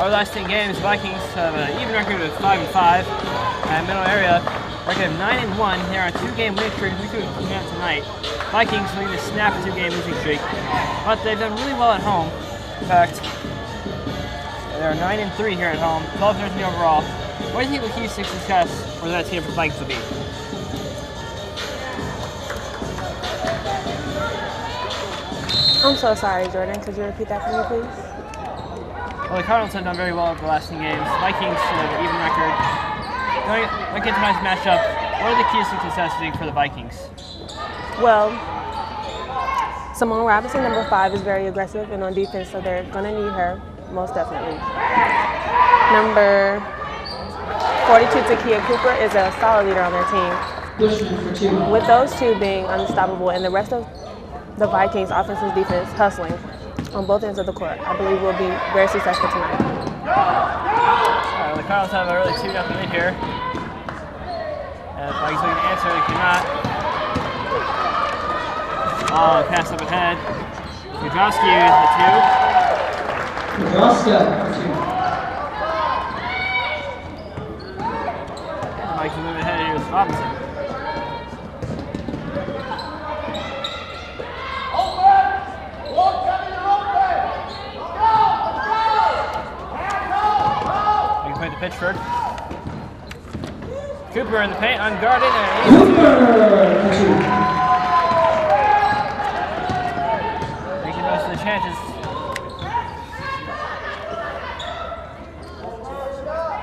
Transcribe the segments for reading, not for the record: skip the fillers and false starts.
Our last 10 games, Vikings have an even record of 5-5. And middle area, record of 9-1. They're on a 2-game winning streak. We could come out tonight. Vikings looking to snap a 2-game losing streak, but they've done really well at home. In fact, they're 9-3 here at home, 12-13 overall. What do you think the key to success for that team for Vikings will be? I'm so sorry, Jordan. Could you repeat that for me, please? Well, the Cardinals have done very well over the last 10 games. Vikings have an even record. Going into tonight's matchup, what are the keys to success for the Vikings? Well, Simone Robinson, number 5, is very aggressive and on defense, so they're going to need her, most definitely. Number 42, Takia Cooper, is a solid leader on their team. With those two being unstoppable and the rest of the Vikings' offense and defense hustling on both ends of the court, I believe we'll be very successful tonight. The Cardinals have a really 2-0 lead here. And the Vikings looking to answer, they cannot. Oh, pass up ahead. Kudrowski with the 2. The Vikings move ahead here with Robinson. Pitchford. Cooper in the paint, unguarded, and making most of the chances.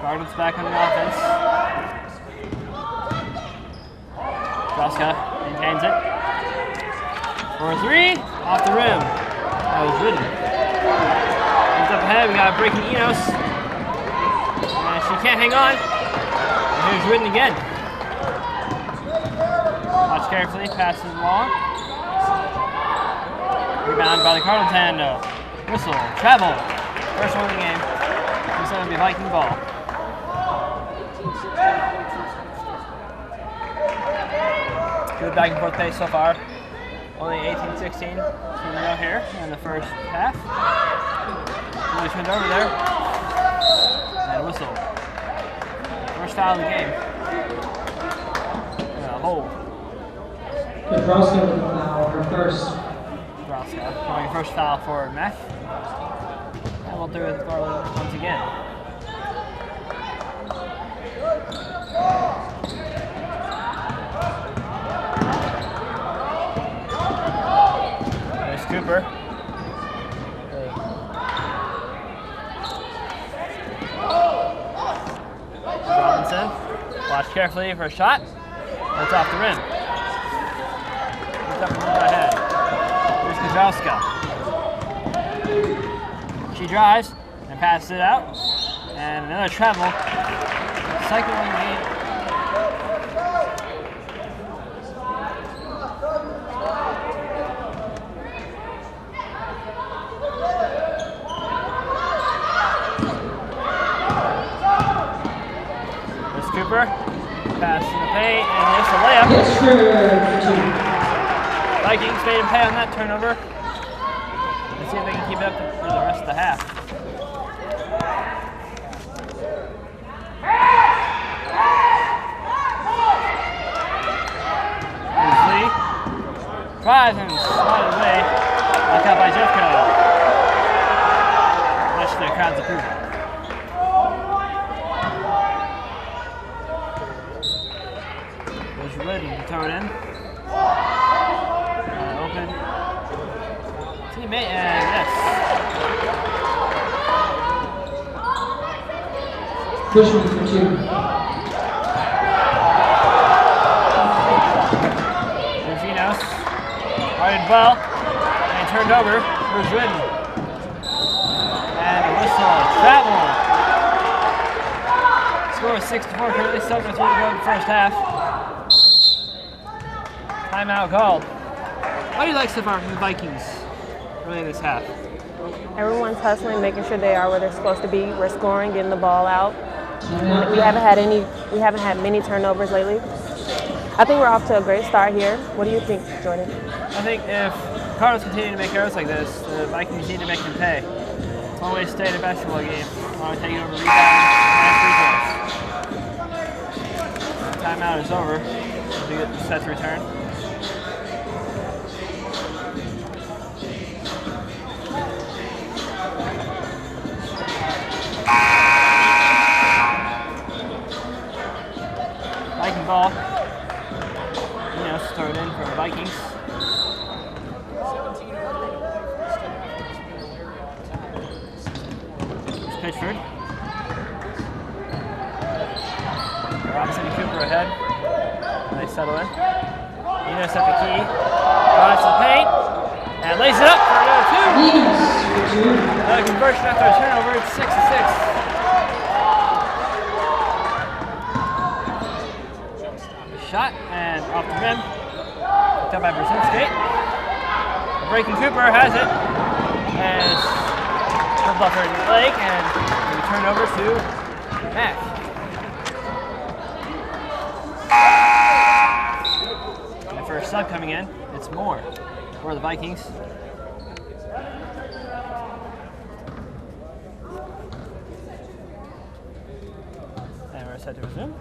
Cardinals back on the offense. Droska maintains it. For a 3, off the rim. That was Ridden. He's up ahead, we got a breaking Enos. She can't hang on. And here's Ridden again. Watch carefully, passes along. Rebound by the Cardinals and whistle, travel. First one of the game. It's going to be Viking ball. Good back and forth pace so far. Only 18-16 to go here in the first half. Really turned over there. And a whistle. First foul of the game. And a hold. Kudrowski with the foul, her first. Kudrowski going first foul for Mac. And we'll do it with Garland once again. There's Cooper. Watch carefully for a shot. It's off the rim. He's up and ahead. Here's Kudrowska. She drives and passes it out. And another travel. Second one game. Cooper, pass in the paint, and there's the layup. Vikings made him pay on that turnover. Let's see if they can keep it up for the rest of the half. Here's Lee. Tries and slided away. Knocked out by Jeffco. Much to the crowd's approval. Ready to throw it in. Open. Teammate, and yes. Pushing for 2. Rufinos. Guarded well. And turned over. Here's Ridden. And a whistle. Travel. Score is 6-4. Currently 7-3 to go in the first half. Timeout called. What do you like so far from the Vikings early in this half? Everyone's hustling, making sure they are where they're supposed to be. We're scoring, getting the ball out. We haven't had many turnovers lately. I think we're off to a great start here. What do you think, Jordan? I think if Cardinals continue to make errors like this, the Vikings need to make them pay. It's one way to stay in a basketball game. I want to take it over rebound and free throws. Timeout is over. We get the set to return. Viking ball. Throw it in for the Vikings. It's Pitchford. Robinson and Cooper ahead. Nice settle in. Enos at the key. Drives to the paint. And lays it up for another two. Another conversion after a turnover. It's 6-6. Shot and off the rim. Picked up by Brzezinski. Breaking Cooper has it. And comes off her leg and we turn over to Mack. And for a sub coming in, it's Moore for the Vikings. And we're set to resume.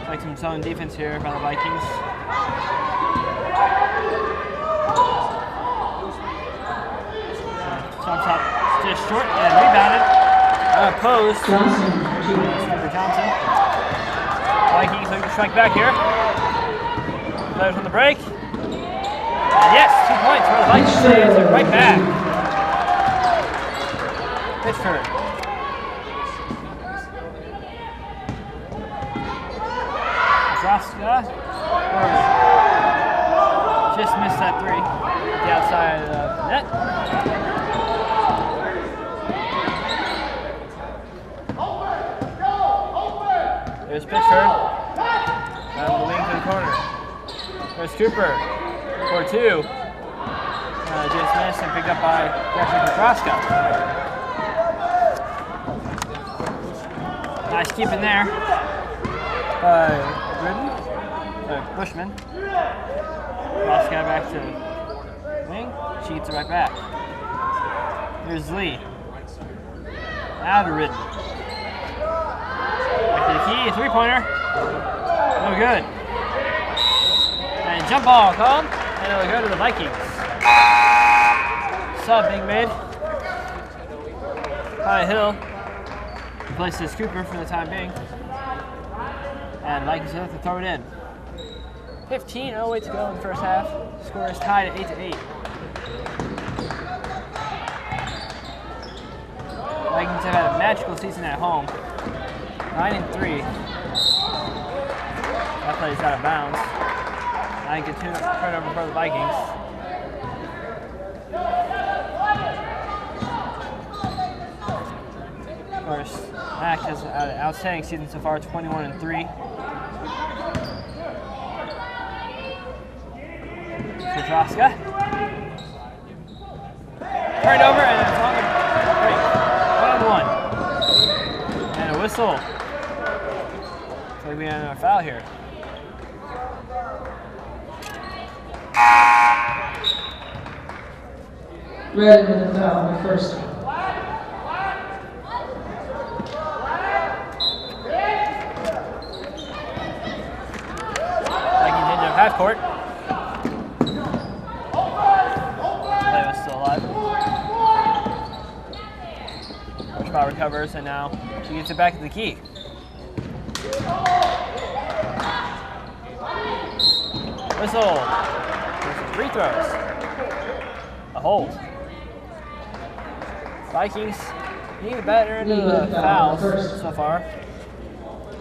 Like some zone defense here by the Vikings. Top just short and rebounded. Post. Johnson. Vikings looking to strike back here. Players on the break. And yes, 2 points for the Vikings. They're right back. Pitchford. Just missed that three. The outside of the net. There's Pitchford. Out of the wing to the corner. There's Cooper. For two. Just missed and picked up by Jefferson. Nice keeping there. Bushman. Kraska back to wing. She gets it right back. Here's Lee. Out of Ridden. Back to the key. A three-pointer. No good. And jump ball called. And it'll go to the Vikings. Sub being made. High Hill replaces Cooper for the time being. And Vikings have to throw it in. 15:08 to go in the first half. Score is tied at 8-8. Vikings have had a magical season at home. 9-3. That play is out of bounds. I can turnover for the Vikings. Of course, Mack has had an outstanding season so far, 21-3. Petroska. Turned over and it's on the break. 1-1. And a whistle. So we have a foul here. Red with the foul on the first. Vikings into half court. Ball recovers and now she gets it back to the key. Whistle. There's some free throws. A hold. Vikings need a better end of the fouls so far.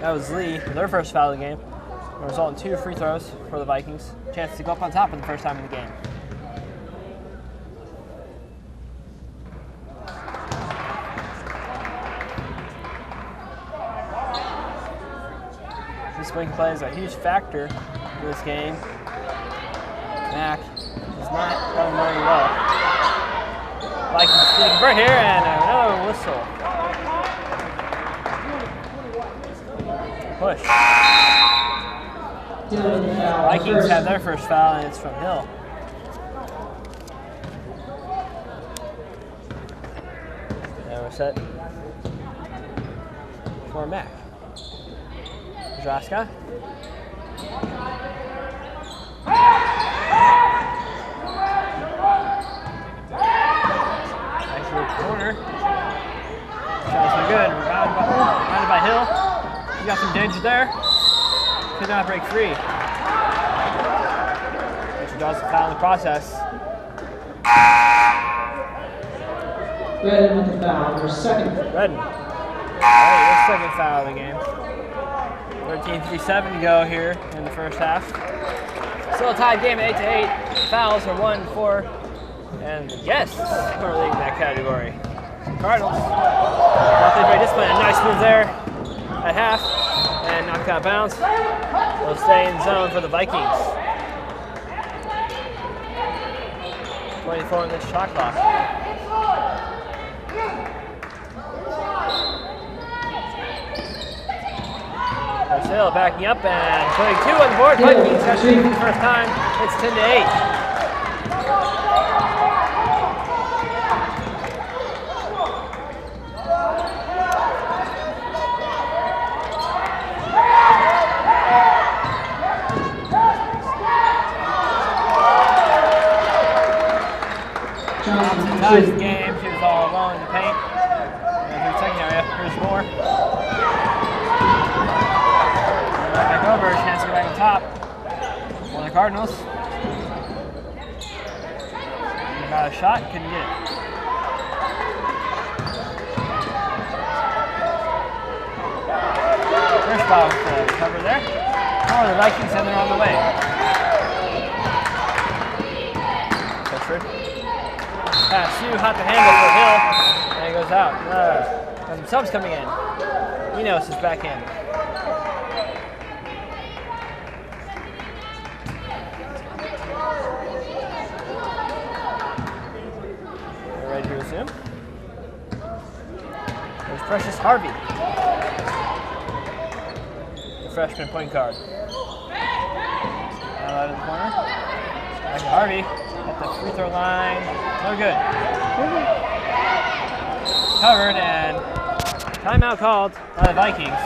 That was Lee, their first foul of the game. Will result in 2 free throws for the Vikings. Chance to go up on top for the first time in the game. Swing play is a huge factor in this game. Mack is not going very well. Vikings to convert here and another whistle. Push. Vikings have their first foul and it's from Hill. set for Mac. Draska. Nice little corner. Shot's been good. Rounded by Hill. You got some danger there. Could not break free. Mr. Johnson foul in the process. Redden with the foul, her second. Redden. Alright, their second foul of the game. 13:57 to go here in the first half. Still a tied game at 8-8. Fouls are 1, 4, and the guests are leading that category. Cardinals. Nothing very disciplined. A nice move there at half and knocked out of bounds. They'll stay in zone for the Vikings. 24 in this shot clock. Hill backing up and putting 2 on the board. Vikings got shooting for the first time. It's 10-8. Johnson ties the game. She was all alone in the paint. And through the second area, here's more. Back over, chance to get back on top. One of the Cardinals. Got a shot, couldn't get it. First ball with the cover there. Oh, the Vikings and they're on the way. Pitchford. Pass too hot to handle for Hill. And it goes out. And some subs coming in. Enos is back in. Ready to resume. There's Precious Harvey, the freshman point guard. Now out of the corner. Back to Harvey at the free throw line. No good. Covered and timeout called by the Vikings.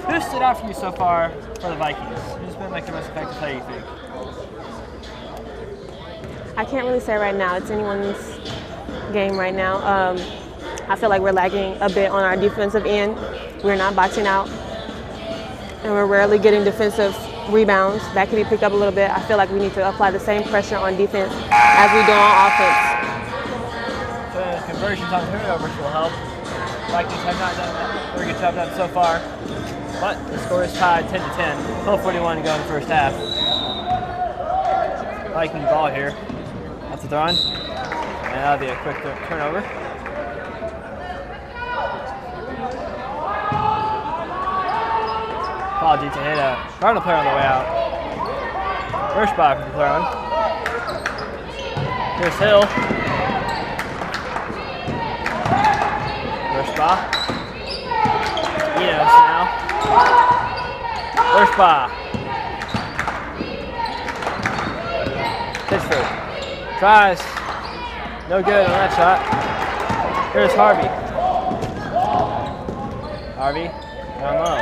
Who stood out for you so far for the Vikings? Who's been like the most effective player, you think? I can't really say right now. It's anyone's game right now. I feel like we're lagging a bit on our defensive end. We're not boxing out, and we're rarely getting defensive rebounds. That can be picked up a little bit. I feel like we need to apply the same pressure on defense as we do on offense. So conversions on turnovers will help. Vikings have not done a very good job of that so far, but the score is tied 10-10. 12:41 to go in the first half. Viking ball here. That's a throw in. And that'll be a quick turnover. Apologies to hit a Cardinal player on the way out. First spot for the throw in. Here's Hill. First spot. Enos now. First spot. Pitchford tries, no good on that shot. Here's Harvey. Harvey, down low.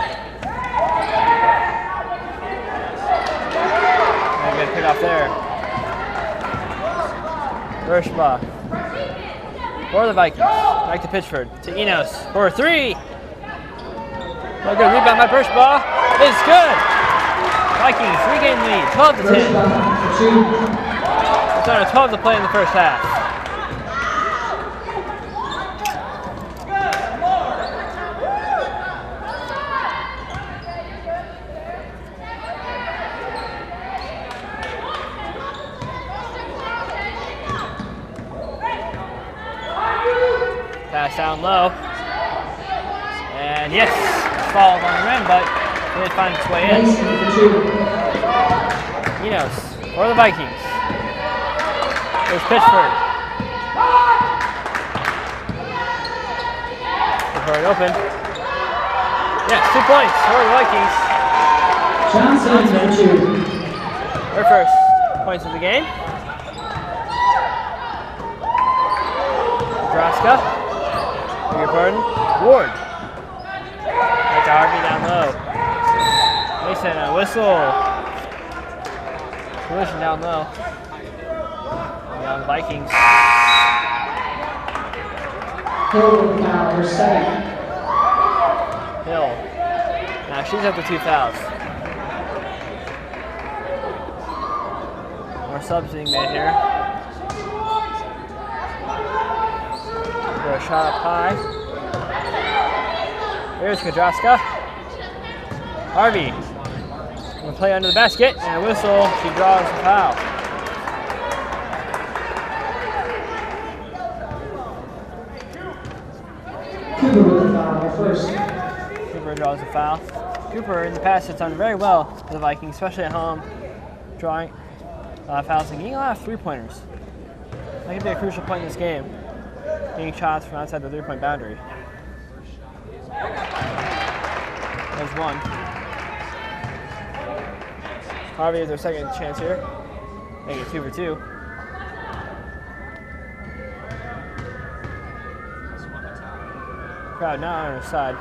And good pick off there. First spot for the Vikings. Back to Pitchford, to Enos for 3. No good, rebound by Birchbaugh. It's good. Vikings regain the lead, 12-10. It's on a 12 to play in the first half. Pass down low. And yes, fouled on the rim, but didn't find its way in. Enos for the Vikings. There's Pitchford. Pitchford open. Yes, 2 points for the Vikings. Johnson. Their first points of the game. Nebraska. Beg your pardon. Ward. Back to Harvey down low. Mason, a whistle. Collision down low. Young Vikings. Hill with the foul, her second. Hill. Now she's up to 2 fouls. More subs being made here. Throw a shot up high. Here's Kadraska. Harvey. Gonna play under the basket and a whistle. She draws a foul. Cooper with the foul, her first. Cooper draws a foul. Cooper in the past has done very well for the Vikings, especially at home, drawing fouls and getting a lot of three-pointers. That could be a crucial point in this game, getting shots from outside the three-point boundary. There's one. Harvey has their second chance here. Make it 2 for 2. Crowd now on her side.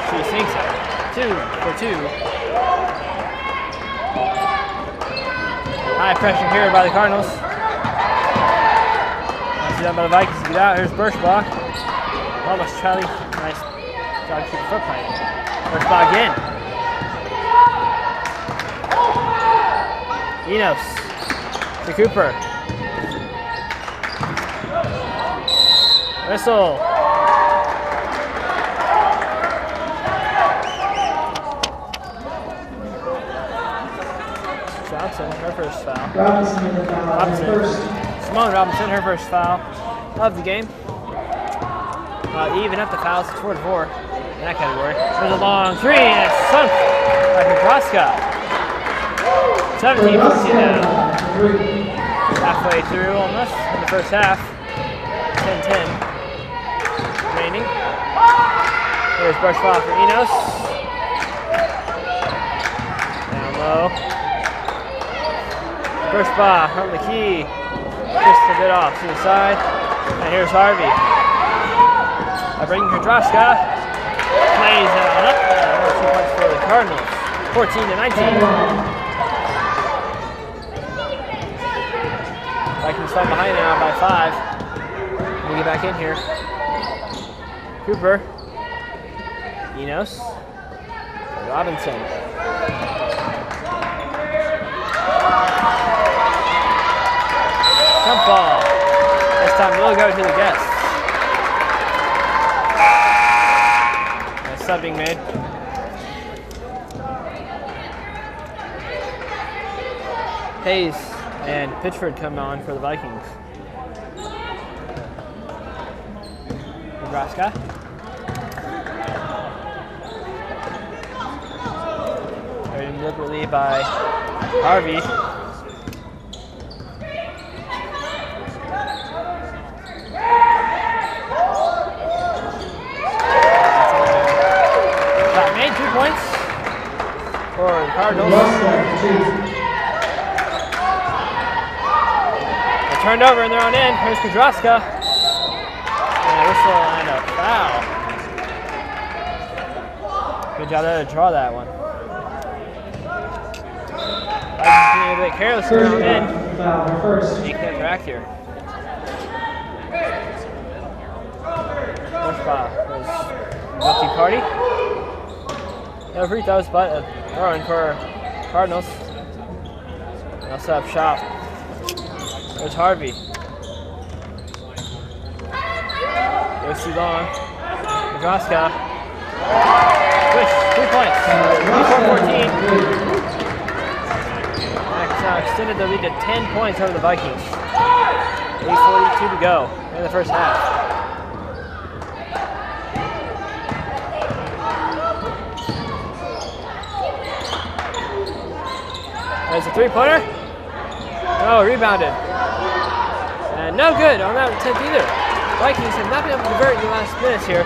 She sinks it. 2 for 2. High pressure here by the Cardinals. Nicely done by the Vikings to get out. Here's Birchbach. Almost Charlie. Nice job to keep the foot planted. Birchbach again. Enos to Cooper. Whistle. Johnson, her first foul. Robinson with the foul, her first. Simone Robinson, her first foul of the game. Even up the fouls, it's 4 to 4 in that category. There's a long three and it's sunk by Nebraska. 17-14 now. Halfway through almost in the first half. 10-10 remaining. There's Birchbach for Enos. Down low. Birchbach on the key. Just a bit off to the side. And here's Harvey. Bringing Kadraska. Plays on up. 2 points for the Cardinals. 14-19. Vikings fall behind now by 5. We'll get back in here. Cooper. Enos. Robinson. Jump ball. This time we'll go to the guests. Nice sub being made. Hayes and Pitchford come on for the Vikings. Nebraska. Very deliberately by Harvey. Shot made, 2 points for the Cardinals. They're turned over in their own end. Here's Kadraska. And a whistle and a foul. Good job there to draw that one. Vikings being a bit careless in their own end. Make that interact here. Birchbach was guilty party. No free throws, but a throw-in for Cardinals. They also have shot. There's Harvey. Goes too long. Nebraska. Swish, 2 points. 24-14. That's now extended the lead to 10 points over the Vikings. 8:42 to go in the first half. There's a three-pointer. Oh, rebounded. And no good on that attempt either. Vikings have not been able to convert in the last minutes here.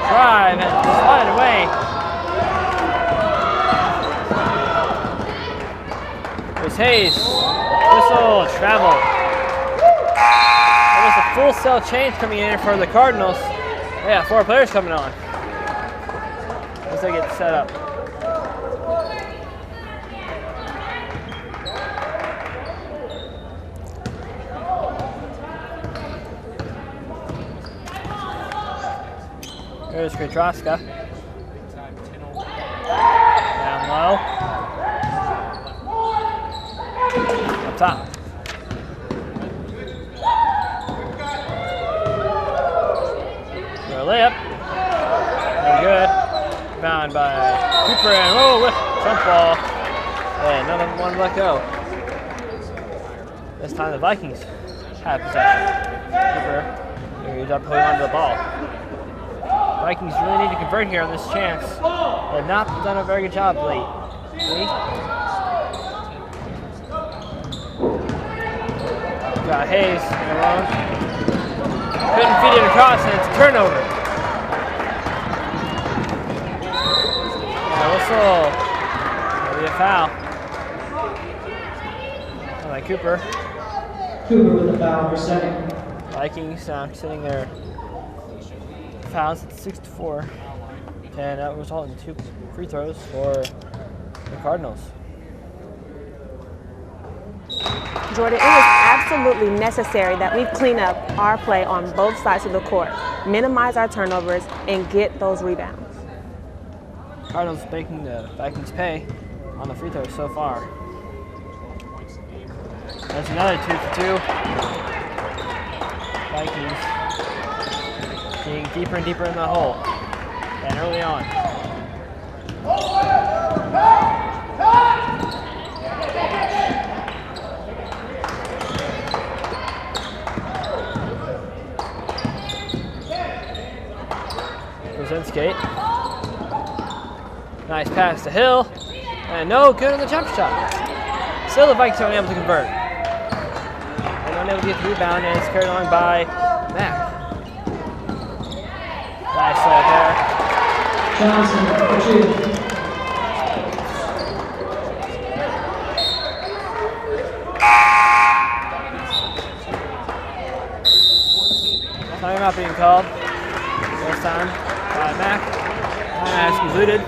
Drive and slide it away. Here's Hayes. Whistle, travel. Almost a full cell change coming in for the Cardinals. Yeah, 4 players coming on. Once they get set up. Here's Kudroska. Down low. Up top. For a layup. Very good. Found by Cooper and jump ball. And none of them wanted to let go. This time the Vikings have possession. Cooper ends up holding onto the ball. Vikings really need to convert here on this chance. They've not done a very good job late. Got Hayes alone. Couldn't feed it across, and it's a turnover. And a whistle. That'll be a foul. Like Cooper. Cooper with the foul for second. Vikings sitting there. Fouls at 6-4, and that resulted in 2 free throws for the Cardinals. Jordan, it was absolutely necessary that we clean up our play on both sides of the court, minimize our turnovers, and get those rebounds. Cardinals making the Vikings pay on the free throws so far. That's another 2 for 2. Vikings getting deeper and deeper in the hole, and early on. Skate. Nice pass to Hill, and no good on the jump shot. Still the Vikings aren't able to convert. They're not able to get the rebound, and it's carried along by Mack. Nice there. Johnson for 2. Timeout being called. This time by Mack. Timeout is concluded.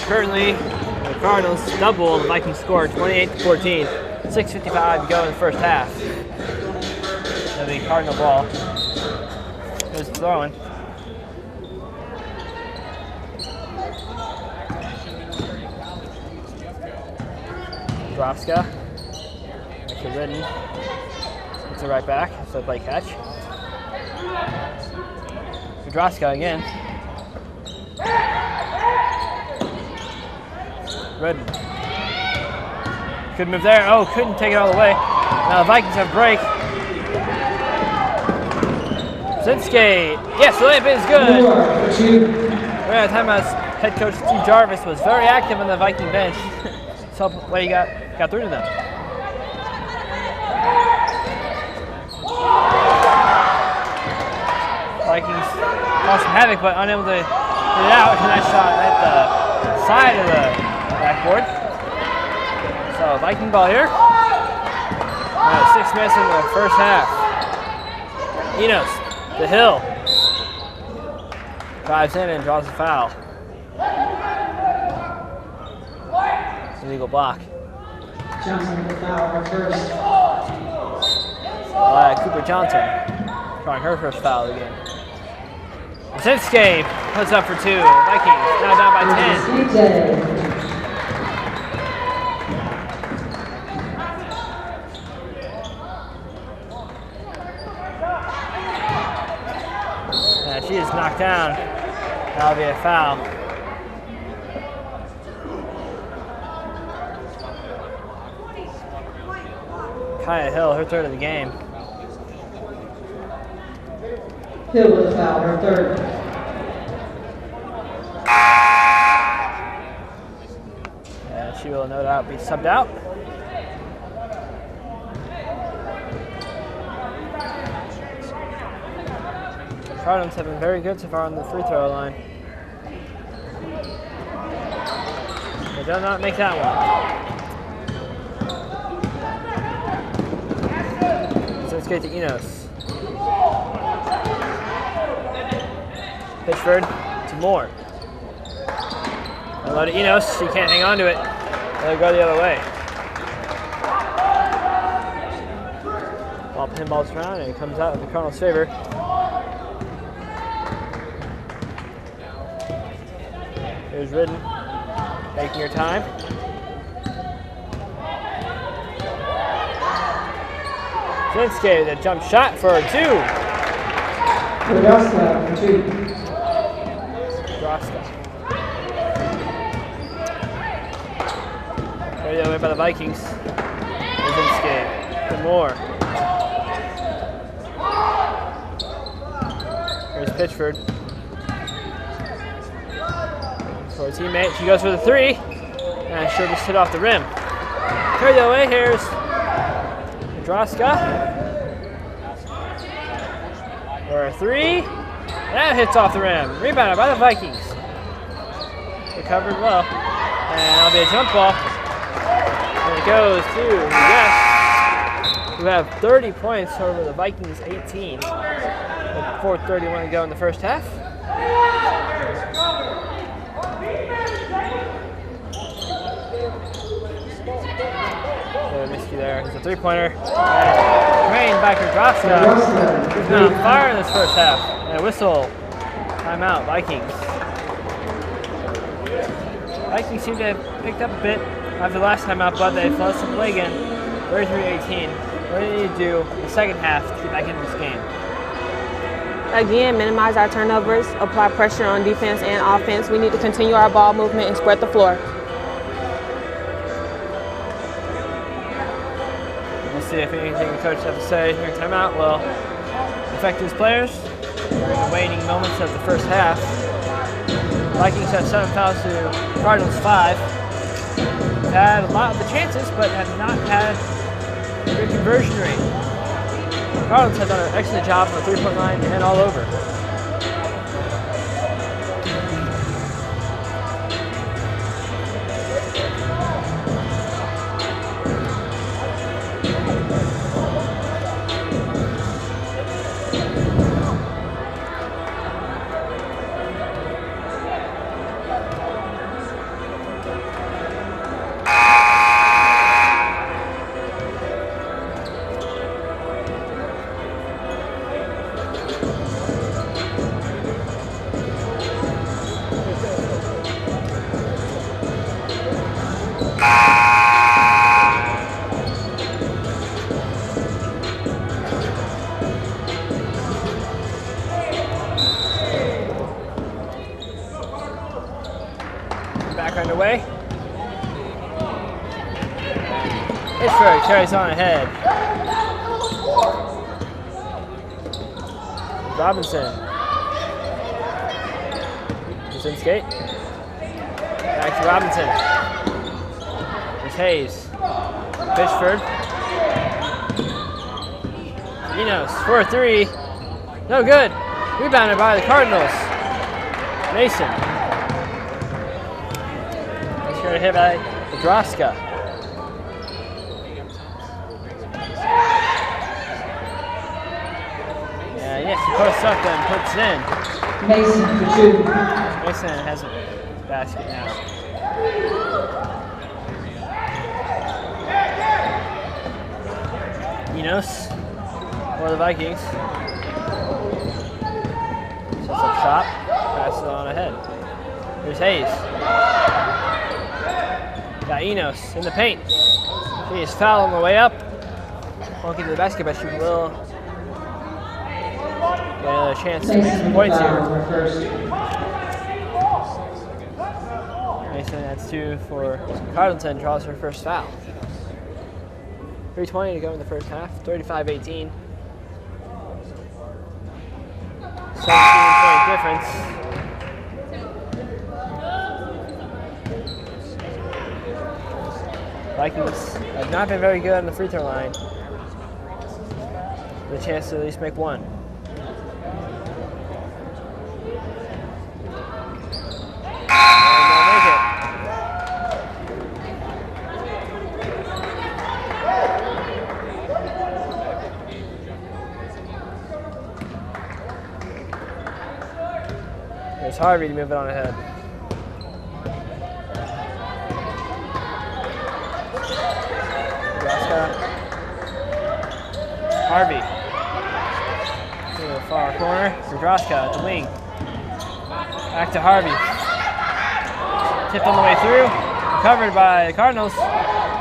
Currently, the Cardinals double the Vikings score 28-14. 6:55 to go in the first half. So the Cardinal ball is throwing. Dropska. Actually ridden. It's a right back, so play catch. Kudroska again. Redden. Couldn't move there. Oh, couldn't take it all the way. Now the Vikings have break. Brzezinski. Yes, the layup is good. We're at a timeout. Head coach Steve Jarvis was very active on the Viking bench. So what he got through to them. Vikings caused some havoc, but unable to get it out. And that shot at the side of the backboard. So Viking ball here. 6 minutes in the first half. Enos, the Hill. Drives in and draws a foul. Illegal block. Johnson with the foul for first. Cooper Johnson trying her first foul again. Brzezinski puts up for 2. Vikings now down by 10. She is knocked down. That'll be a foul. Kaya Hill, her third of the game. Hill with a foul, her third. And she will no doubt be subbed out. Cardinals have been very good so far on the free throw line. They do not make that one. skate to Enos. Pitchford to Moore. Low to Enos. She can't hang on to it. Let it go the other way. Ball pinballs around and it comes out in the Cardinals' favor. Here's Ridden, taking her time. Shinsuke with a jump shot for 2. Nebraska for 2. Nebraska. Carried away by the Vikings. Shinsuke for more. Here's Pitchford. For a teammate, she goes for the 3, and she'll just hit off the rim. Carry that away, here's Nebraska. For a 3, that hits off the rim. Rebounded by the Vikings. Recovered well, and that'll be a jump ball. And it goes to Yes, who have 30 points over the Vikings 18. With 4:31 to go in the first half. Misky there. It's a 3-pointer. Rain back to Nebraska. She's been on fire in this first half. And a whistle. Timeout, Vikings. Vikings seem to have picked up a bit after the last timeout, but they've lost to play again. 33-18. What do they need to do in the second half to get back into this game? Again, minimize our turnovers, apply pressure on defense and offense. We need to continue our ball movement and spread the floor. We'll see if anything the coach has to say during timeout will affect his players. During the waning moments of the first half, Vikings have 7 fouls to Cardinals 5. They've had a lot of the chances, but have not had a good conversion rate. Cardinals have done an excellent job on the 3-point line and all over. Underway. Pitchford carries on ahead. Robinson. He's in skate. Back to Robinson. There's Hayes. Pitchford. Enos for a 3. No good. Rebounded by the Cardinals. Mason. Hit by Nebraska. Yeah, yes, he posts up and puts it in. Mason for 2. Mason has a basket now. Enos for the Vikings. Sets up shop, passes it on ahead. Here's Hayes. Got Enos in the paint. She is fouled on the way up. Won't get to the basket, but she will get another chance to make some points here. Mason adds 2 for Cardinals and draws her first foul. 3:20 to go in the first half. 35-18. 17-point difference. Vikings have not been very good on the free throw line. The chance to at least make one. And they'll make it. Harvey to move it on ahead. Nebraska. Harvey. To the far corner. Nebraska at the wing. Back to Harvey. Tipped on the way through. Recovered by the Cardinals.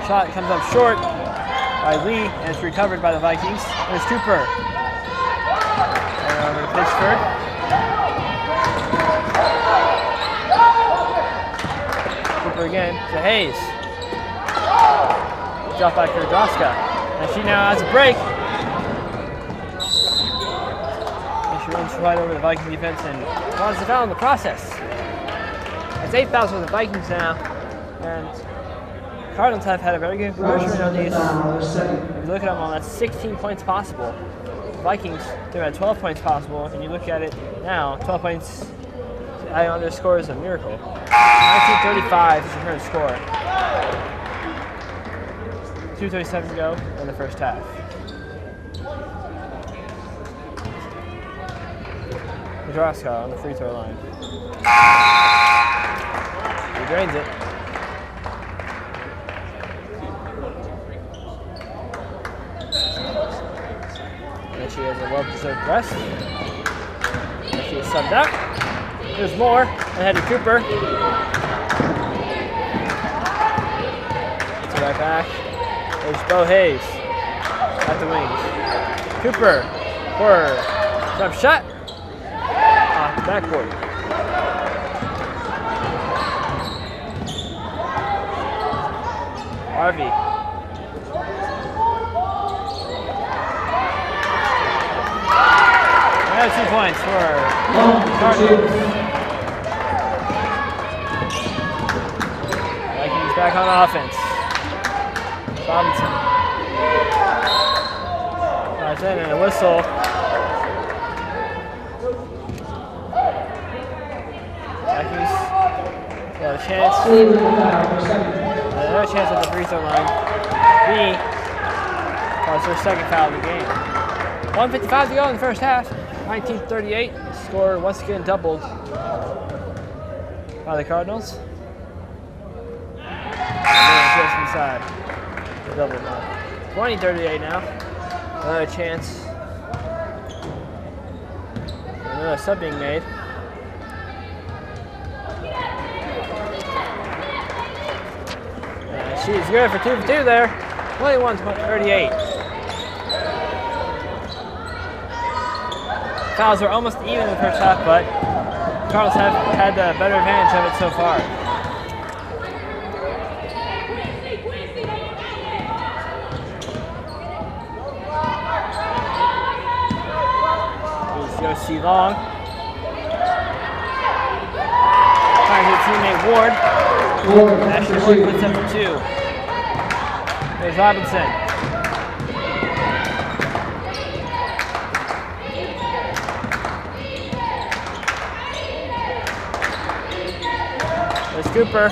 Shot comes up short by Lee, and it's recovered by the Vikings. There's Cooper. And over to Pittsburgh. Cooper again to Hayes. Drop back to Nebraska. And she now has a break. And she runs right over the Viking defense and draws the foul in the process. It's 8 fouls for the Vikings now. And Cardinals have had a very good conversion rate on these. If you look at them all, that's 16 points possible. The Vikings, they're at 12 points possible, and you look at it now, 12 points adding on their score is a miracle. 1935 is the current score. 2:37 to go in the first half. Nebraska on the free throw line. He drains it. And she has a well-deserved rest. And she is subbed out. There's more. Ahead to Cooper. It's right back. There's Bo Hayes at the wing. Cooper for jump shot. Off the backboard. Harvey. Another 2 points for Cardinals. Vikings back on offense. Robinson. Drives in and a whistle. Vikings got a chance. Another chance at the free throw line. B was their second foul of the game. 1:55 to go in the first half. 1938. Score once again doubled by the Cardinals. And just inside. Double now. 20-38 now. Another chance. Another sub being made. She's good for 2 for 2 there. 21-38. Fouls are almost even in the first half, but Cardinals have had the better advantage of it so far. C. Long. Finds his teammate Ward. Ashley Ward puts up for 2. There's Robinson. There's Cooper.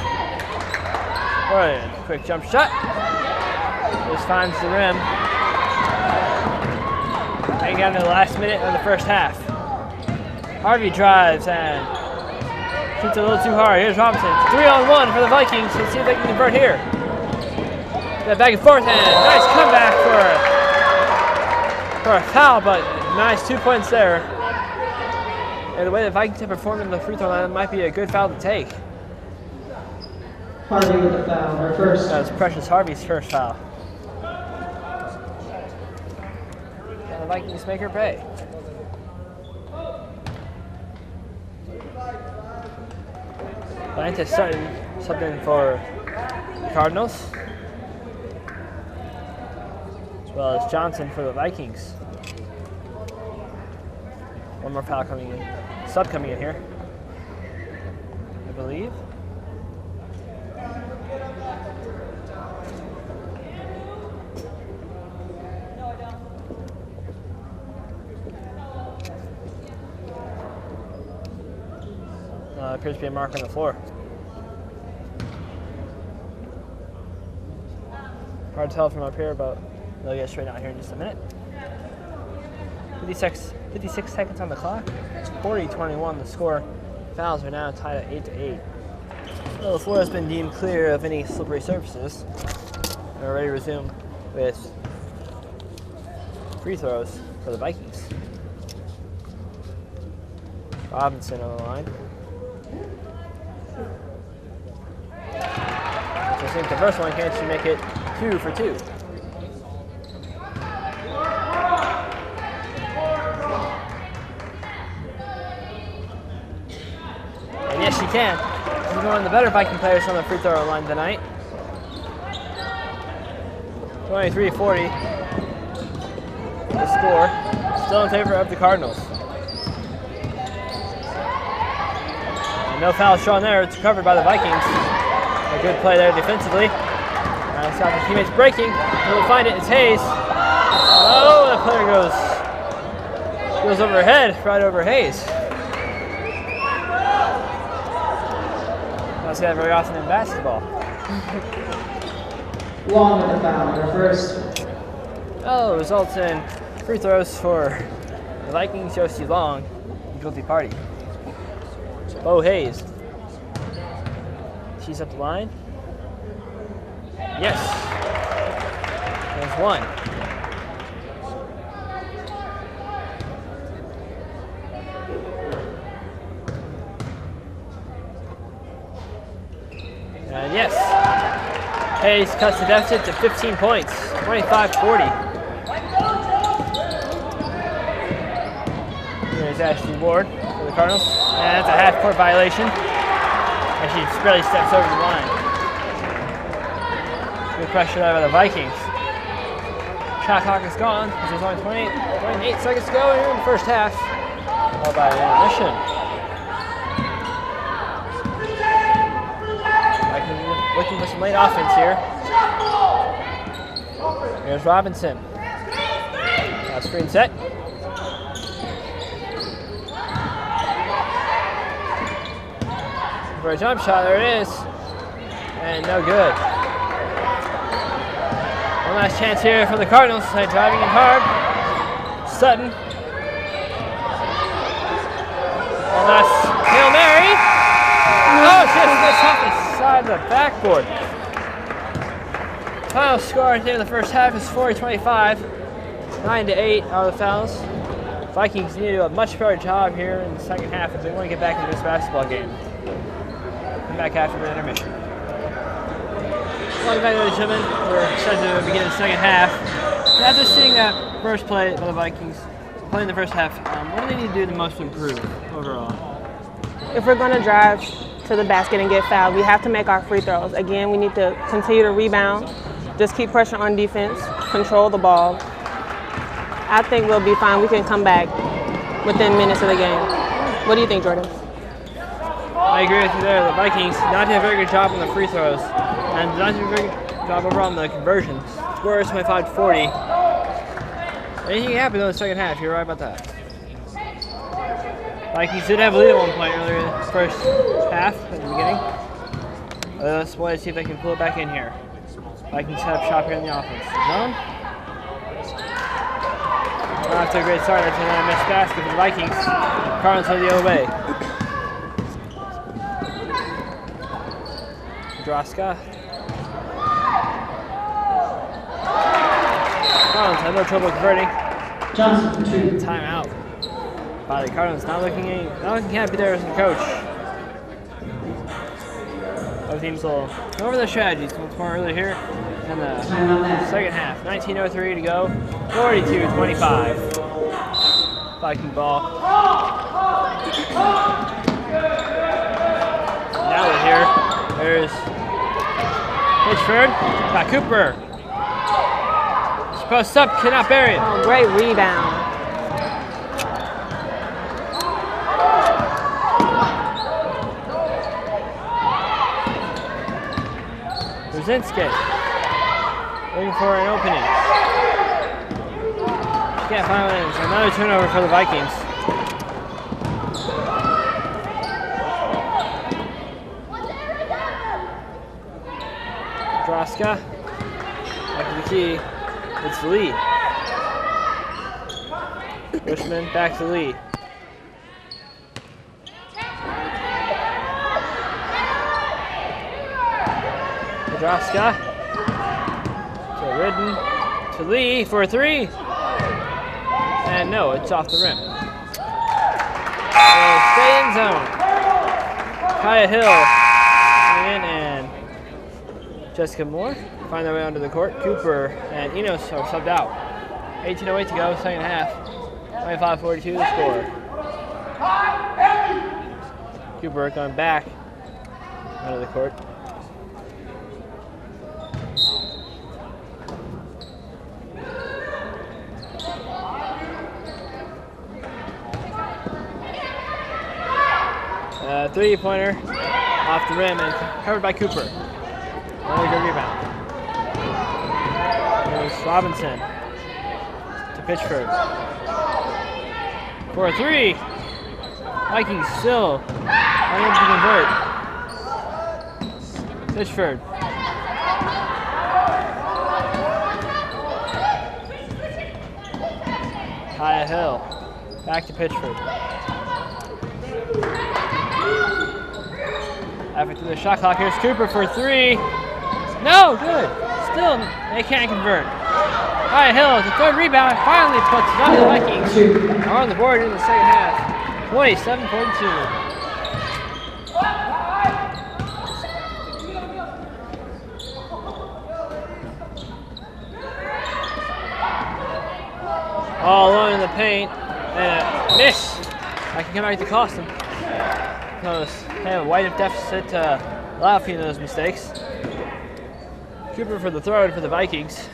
Right, quick jump shot. Just finds the rim. Getting down to the last minute of the first half. Harvey drives and shoots a little too hard. Here's Robinson. 3-on-1 for the Vikings. Let's see if they can convert here. Yeah, back and forth, and nice comeback for a foul, but nice 2 points there. And the way the Vikings have performed in the free throw line, it might be a good foul to take. Harvey with the foul, her first. That was Precious Harvey's first foul. And the Vikings make her pay. Atlanta's starting something for the Cardinals, as well as Johnson for the Vikings. One more foul coming in, sub coming in here, I believe. Appears to be a mark on the floor. Hard to tell from up here, but they'll get straight out here in just a minute. 56 seconds on the clock. It's 40-21 the score. fouls are now tied at 8-8. Well, the floor has been deemed clear of any slippery surfaces. We're ready to resume with free throws for the Vikings. Robinson on the line. So I think the first one can't she make it 2 for 2. And yes, she can. She's one of the better Viking players on the free throw line tonight. 23-40. The score. Still in favor of the Cardinals. And no foul shown there. It's covered by the Vikings. A good play there defensively. It's got the teammates breaking. We'll find it. It's Hayes. Oh, the player goes over her head, right over Hayes. Don't see that very often in basketball. Long with the foul, her first. Oh, results in free throws for the Vikings, Josie Long, and guilty party. Bo Hayes. She's up the line. Yes. There's one. And yes. Hayes cuts the deficit to 15 points, 25-40. Here's Ashley Ward for the Cardinals. And that's a half-court violation. And she just barely steps over the line. Good pressure there by the Vikings. Shot clock is gone. There's only 28 seconds to go here in the first half. Followed by an intermission. Vikings looking for some late offense here. Here's Robinson. Now screen set. For a jump shot, there it is. And no good. One last chance here for the Cardinals. They're driving in hard. Sutton. One last Hail Mary. Oh, just missed off the side of the backboard. Final score at the end of the first half is 40-25. 9-8 out of the fouls. Vikings need to do a much better job here in the second half if they want to get back into this basketball game. Come back after the intermission. Welcome back, ladies and gentlemen. We're set to begin the second half. After seeing that first play by the Vikings, playing the first half, what do they need to do the most to improve overall? If we're going to drive to the basket and get fouled, we have to make our free throws. Again, we need to continue to rebound, just keep pressure on defense, control the ball. I think we'll be fine. We can come back within minutes of the game. What do you think, Jordan? I agree with you there. The Vikings did not do a very good job on the free throws and did not do a very good job overall on the conversions. Score is 25-40. Anything can happen in the second half. You're right about that. Vikings did have a lead at one point earlier in the first half at the beginning. Let's wait to see if they can pull it back in here. Vikings set up shop here in the offense. Zone. Not after a great start, that's another missed basket for the Vikings. Cardinals are the other way. Droska. Cardinals have no trouble converting. Johnson for 2. Timeout by the Cardinals. Not looking happy there as a coach. Both teams will go over their strategies once more earlier here in the second half. 19:03 to go. 42-25. Viking ball. Now we're here. There's Pitchford by Cooper. Post up, cannot bury it. Oh, great rebound. Brzezinski looking for an opening. Can't find one. It's another turnover for the Vikings. Droska. Back to the key. It's Lee. Bushman back to Lee. Nebraska. To Ridden. To Lee for a three. And no, it's off the rim. We'll stay in zone. Kaya Hill coming in and Jessica Moore find their way onto the court. Cooper and Enos are subbed out. 18:08 to go, second half. 25-42 the score. Cooper going back onto the court. Three-pointer off the rim and covered by Cooper. Another good rebound. There's Robinson to Pitchford. For a three. Vikings still unable to convert. Pitchford. Kaya Hill. Back to Pitchford. After through the shot clock, here's Cooper for three. No, good. Still, they can't convert. Kaya Hill, the third rebound, finally puts it up. The Vikings are on the board in the second half. 27-42. All alone in the paint, and a miss. I can come back to cost them. They have a wide deficit to allow a few of those mistakes. Cooper for the throw for the Vikings.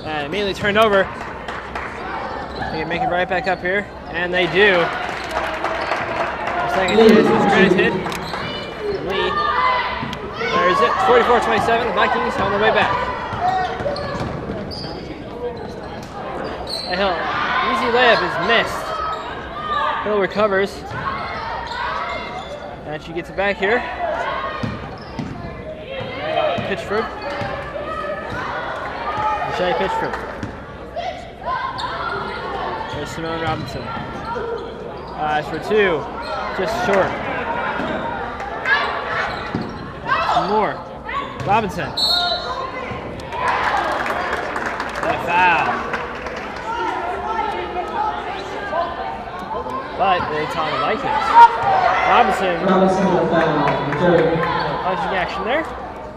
And immediately turned over. They can make it right back up here, and they do. The second chance is granted. Lee. There's it. 44-27. The Vikings on their way back. Hill, easy layup is missed. Hill recovers. And she gets it back here. Pitchford. Michelle Pitchford. There's Simone Robinson. For two. Just short. Some more. Robinson. And a foul. But it's on the Vikings. Robinson punching action there.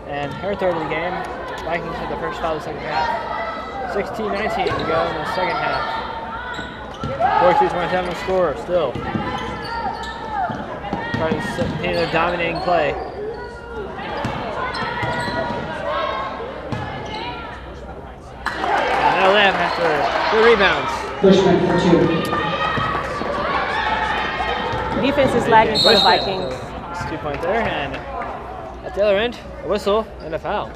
And her third of the game. Vikings had the first foul of the second half. 16-19 to go in the second half. 42-27 the score still. Trying to continue their dominating play. And no layup after the rebounds. Bushman for two. Defense is lagging for the Vikings. It's 2 point there, and at the other end, a whistle and a foul.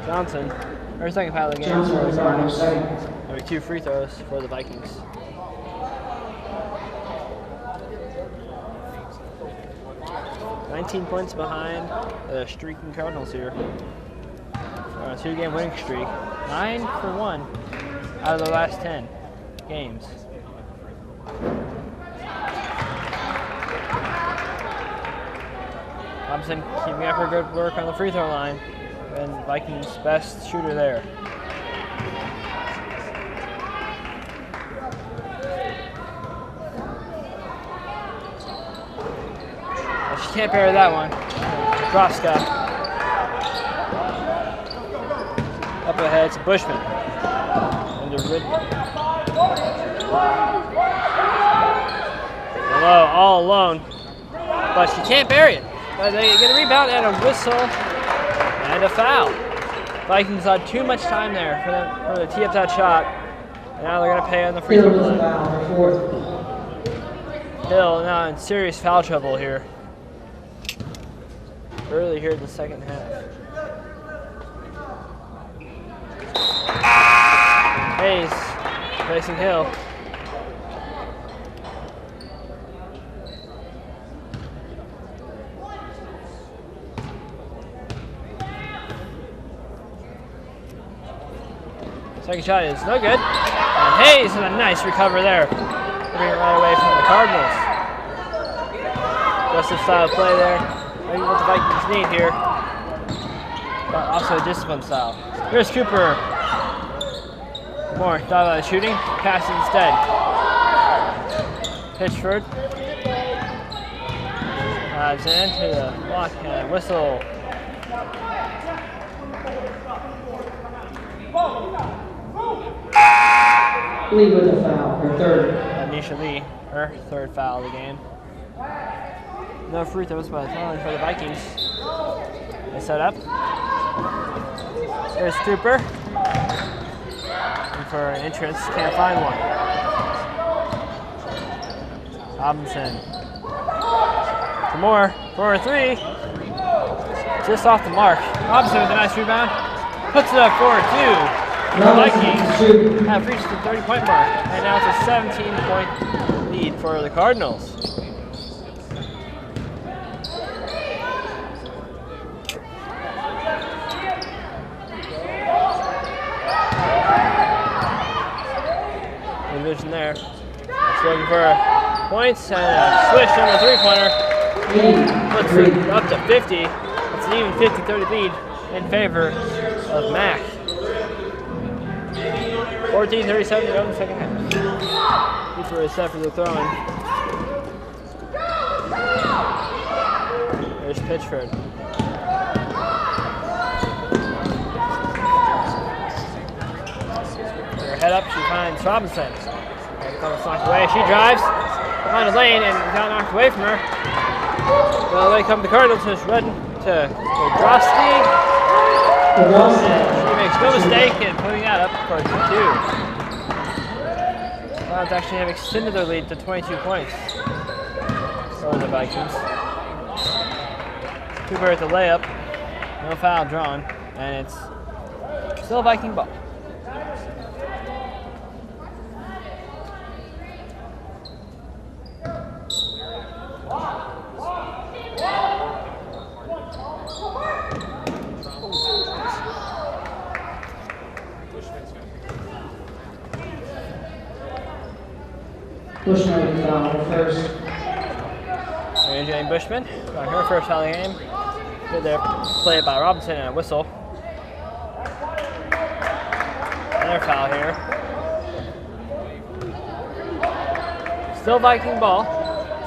Johnson, her second foul of the game for the Cardinals. There'll be 2 free throws for the Vikings. $19 points behind the streaking Cardinals here. On a 2-game winning streak. 9 for 1 out of the last 10 games. Thompson keeping up her good work on the free throw line, and Vikings' best shooter there. Well, she can't bury that one. Nebraska. Up ahead to Bushman. Into Ridden. Hello, all alone. But she can't bury it. But they get a rebound and a whistle and a foul. Vikings had too much time there for them to tee up that shot. And now they're going to pay on the free throw line. Hill now in serious foul trouble here. Early here in the second half. Hayes facing Hill. Second shot is no good. And Hayes with a nice recover there. Bring it right away from the Cardinals. Aggressive style of play there. Maybe what the Vikings need here. But also a disciplined style. Here's Cooper. More thought about shooting. Pass instead. Pitchford. Dives in to the block and whistle. Lee with a foul, her third. Anisha Lee, her third foul of the game. No free throws, but only for the Vikings. They set up. There's Cooper. And for an entrance, can't find one. Robinson. For more, for a three. Just off the mark. Robinson with a nice rebound. Puts it up for a two. The Vikings have reached the 30-point mark, and now it's a 17-point lead for the Cardinals. Division there. It's looking for points and a switch on the three-pointer. Puts it up to 50. It's an even 50-30 lead in favor of Mac. 14:37 to go in the second half. Cooper is set for the throw-in. There's Pitchford. Her head up, she finds Robinson. Comes knocked away. She drives behind the lane and got knocked away from her. Well, they come the Cardinals who's running to Drosky. She makes no mistake in putting that up for 2. Lions actually have extended their lead to 22 points for the Vikings. Cooper at the layup, no foul drawn, and it's still Viking ball. Bushman with a foul, her first. Mary Jane Bushman got her first foul of the game. Good there, play by Robinson and a whistle. Another foul here. Still Viking ball.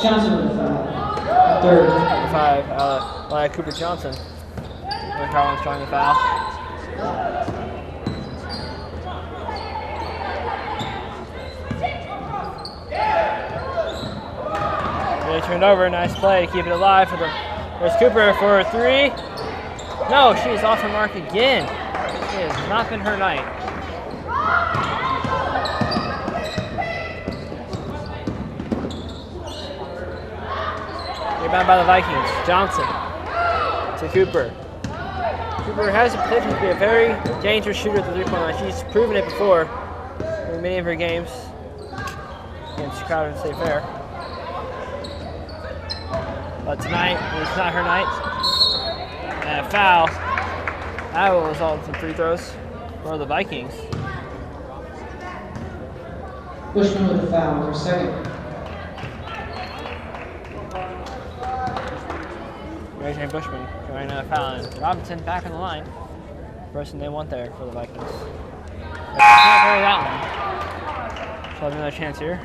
Johnson with a foul, her third. 5 by Cooper Johnson. Carlin's trying to foul. They turned over, nice play to keep it alive for the. There's Cooper for a 3. No, she's off her mark again. It has not been her night. Rebound by the Vikings. Johnson to Cooper. Cooper has the potential to be a very dangerous shooter at the three-point line. She's proven it before in many of her games against Crowder and State Fair. But tonight, it's not her night. And a foul. That will result in some free throws for the Vikings. Bushman with a foul, her second. Mary Jane Bushman going a foul, and Robinson back on the line. Person they want there for the Vikings. But they can't carry that one. She'll have another chance here.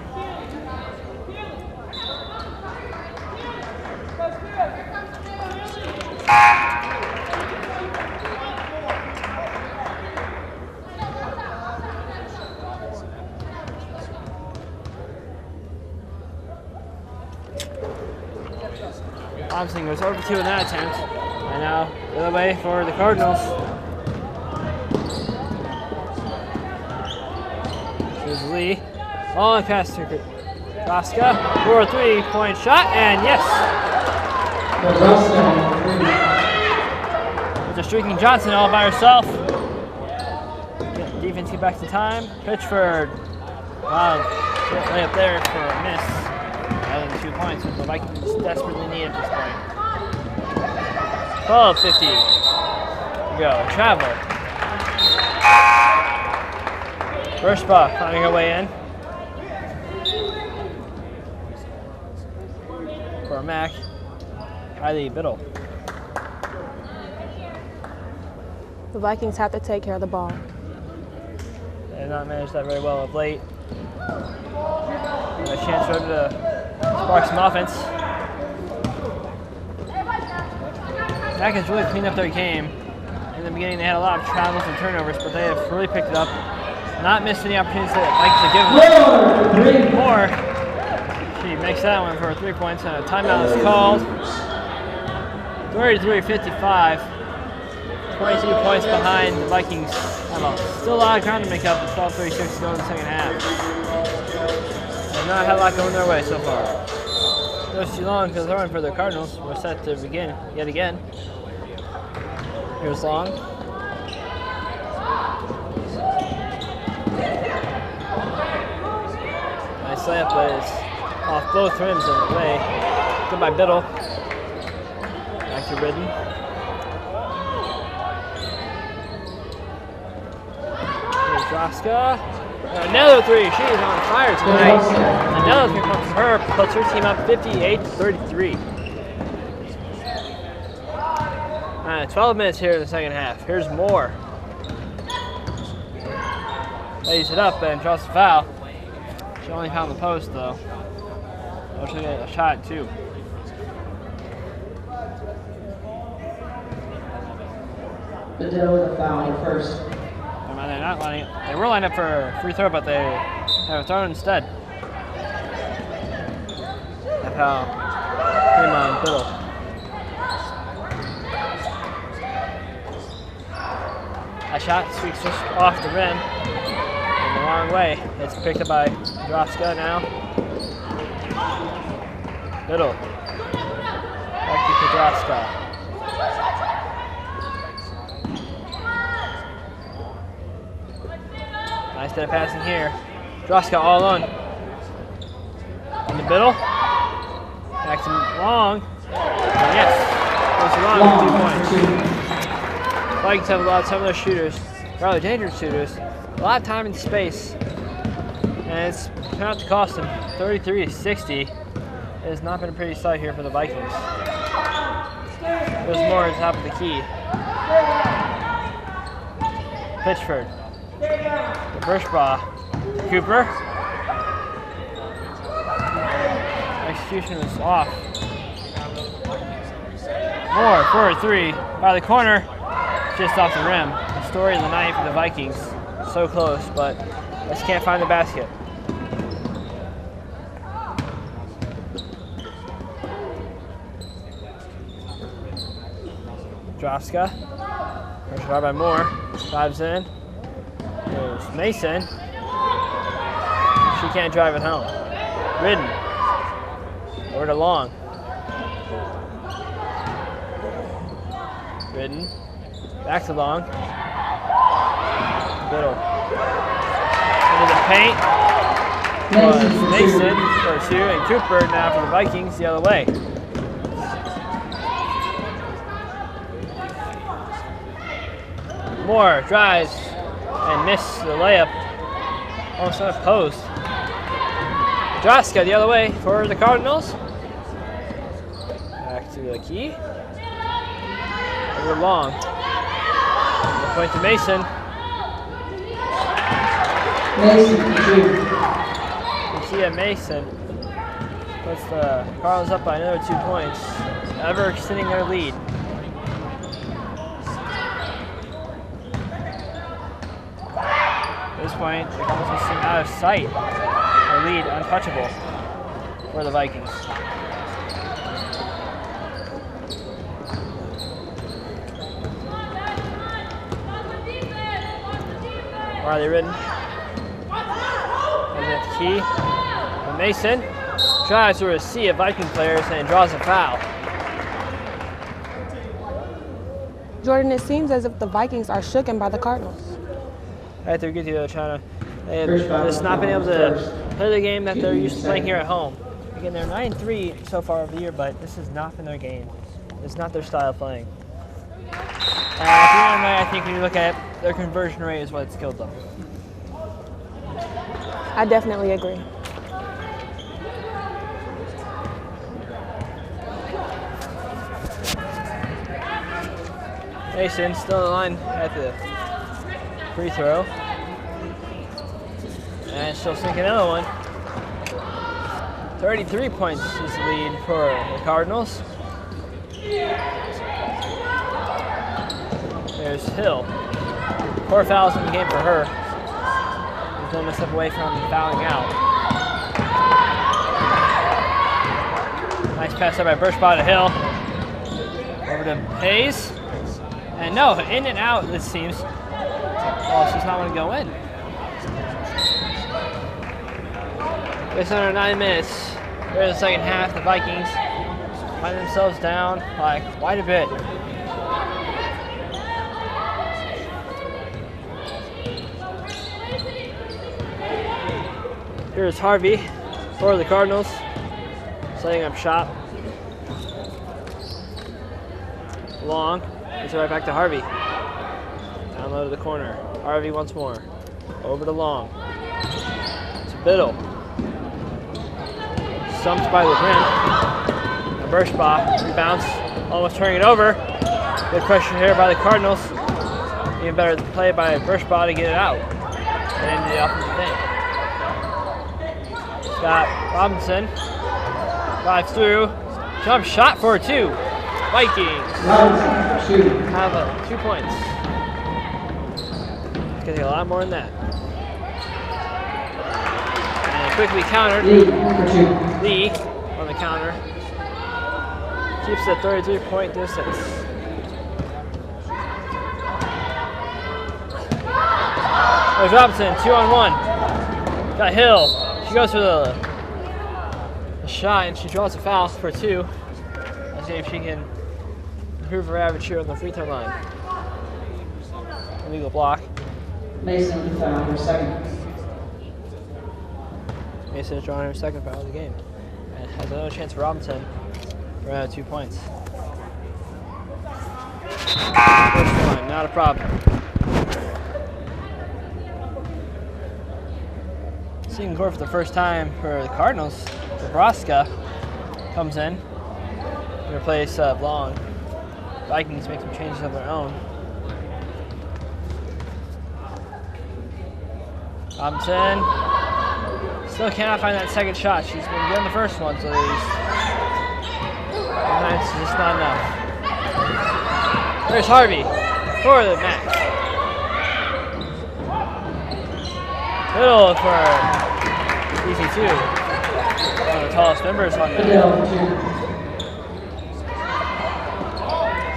Thompson goes over 2 in that attempt. And now the other way for the Cardinals. Here's Lee. Long pass to Raska for a 3-point shot, and yes! With a streaking Johnson all by herself. Defense get back to time. Pitchford. Wow, way up there for a miss. Other than 2 points, which the Vikings desperately need at this point. 12:50 to go. Travel. First ball finding her way in. for Mac. Riley Biddle. The Vikings have to take care of the ball. They have not managed that very well of late. And a chance for them to spark some offense. Mac has really cleaned up their game. In the beginning, they had a lot of travels and turnovers, but they have really picked it up. Not missed any opportunities that Vikings have given them. More. She makes that one for 3 points, and a timeout is called. 33-55. 22 points behind the Vikings. Still a lot of ground to make up with 12:36 to go in the second half. They've not had a lot going their way so far. Goes too long because the run for the Cardinals. We're set to begin yet again. Here's Long. Nice layup, but it's off both rims in the way. Good by Biddle. Back to Ridden. Here's Droska. Another three. She is on fire tonight. Another 3 points from her puts her team up 58-33. 12 minutes here in the second half. Here's Moore. Lays it up and draws the foul. She only found the post though. She'll get a shot too. Biddle with a foul, her first. They're not lining. They were lined up for a free throw, but they have thrown instead. That foul came on Biddle. That shot sweeps just off the rim in the wrong way. It's picked up by Droska now. Biddle. Back to Droska. Nice bit of passing here. Droska all alone. In the middle. Back to Long. And yes. Goes Long with 2 points. Vikings have allowed some of their shooters, rather dangerous shooters, a lot of time and space. And it's turned out to cost them 33-60. It has not been a pretty sight here for the Vikings. There's more at the top of the key. Pitchford. The Birchbaugh. Cooper. Execution was off. Moore for a three by the corner, just off the rim. The story of the night for the Vikings. So close, but just can't find the basket. Droska. First try by Moore. Drives in. There's Mason. She can't drive it home. Ridden. Over to Long. Ridden. Back to Long. Biddle. Into the paint. Mason for two, and Cooper now for the Vikings the other way. Moore drives and missed the layup. Almost on a post. Droska the other way for the Cardinals. Back to the key. Over Long. The point to Mason. Lucia Mason puts the Cardinals up by another 2 points, ever extending their lead. At this point, the Cardinals seem out of sight. Their lead untouchable for the Vikings. Riley Ridden. And at the key. And Mason tries through a sea of Viking players and draws a foul. Jordan, it seems as if the Vikings are shooken by the Cardinals. Right, they're good to China. They've just not been able to play the game that they're used to playing here at home. Again, they're 9-3 so far of the year, but this has not been their game. It's not their style of playing. At the end of the night, I think when you look at it, their conversion rate is what's killed them. I definitely agree. Mason still on the line at the free throw. And she'll sink another one. 33 points is the lead for the Cardinals. There's Hill. 4 fouls in the game for her. He's one step away from fouling out. Nice pass up by Birchbot to Hill. Over to Hayes. And no, in and out this seems. Oh, she's not going to go in. Just under 9 minutes. Here in the second half, the Vikings find themselves down by quite a bit. Here's Harvey for the Cardinals, setting up shop. Long, it's right back to Harvey. Down low to the corner. Harvey once more. Over to Long. To Biddle. Stumped by the rim. A Birchbach rebounds, almost turning it over. Good pressure here by the Cardinals. Even better play by Birchbach to get it out. And into the offensive end. Scott Robinson drives through. Jump shot for 2. Vikings have 2 points. It's going to take a lot more than that. Quickly countered. Lee on the counter. Keeps the 33-point distance. There's Robinson, 2-on-1. Got Hill. She goes for the shot and she draws a foul for 2. Let's see if she can improve her average here on the free throw line. Illegal block. Mason found her second. Mason is drawing her second foul of the game. And has another chance for Robinson for another 2 points. First one, not a problem. Seeing court for the first time for the Cardinals. Nebraska comes in to replace Long. Vikings make some changes of their own. Robinson. Still cannot find that second shot. She's been getting the first ones at least. Sometimes it's just not enough. There's Harvey for the match. Little for easy 2. One of the tallest members on the